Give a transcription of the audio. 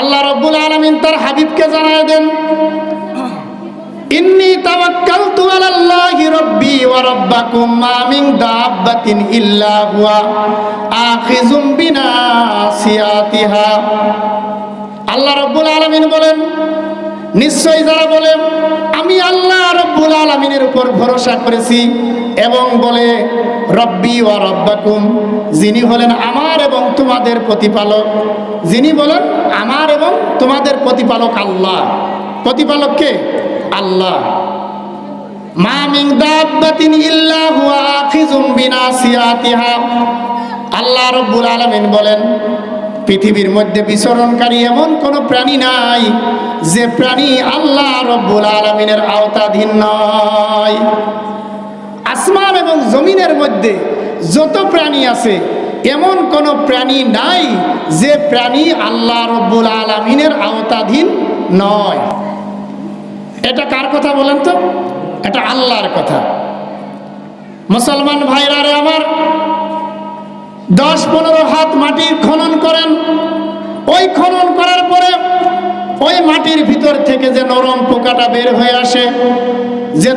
আল্লাহ রাব্বুল আলামিন তার হাবিবকে জানায় দেন, ইন্নী তাওয়াক্কালতু আলাল্লাহি রাব্বি ওয়া রাব্বাকুম মা মিন দাব্বাতিন ইল্লা হুয়া আখিযুম বিনাসিয়াতিহা। আল্লাহ রাব্বুল আলামিন বলেন, নিশ্চয়ই যারা বলে আমি আল্লাহ রাব্বুল আলামিনের উপর ভরসা করেছি এবং বলে রব্বি ওয়া রাব্বাকুম, যিনি হলেন আমার এবং তোমাদের প্রতিপালক, যিনি বলেন আমার এবং তোমাদের প্রতিপালক আল্লাহ, প্রতিপালক কে? আল্লাহ। মা মিন দাব্বাতিন ইল্লা হুয়া আখিযুম বিনাসিয়াতিহা। আল্লাহ রাব্বুল আলামিন বলেন, পৃথিবীর মধ্যে বিচরণকারী এমন কোন প্রাণী নাই যে প্রাণী আল্লাহ রাব্বুল আলামিনের আওতাধীন নয়। আসমান এবং জমিনের মধ্যে যত প্রাণী আছে এমন কোন প্রাণী নাই যে প্রাণী আল্লাহ রাব্বুল আলামিনের আওতাধীন নয়। এটা কার কথা বলেন তো? এটা আল্লাহর কথা। মুসলমান ভাইরা রে আমার, 10-15 হাত মাটির খনন করেন, ওই খনন করার পরে ওই মাটির ভিতর থেকে যে নরম পোকাটা বের হয়ে আসে, যে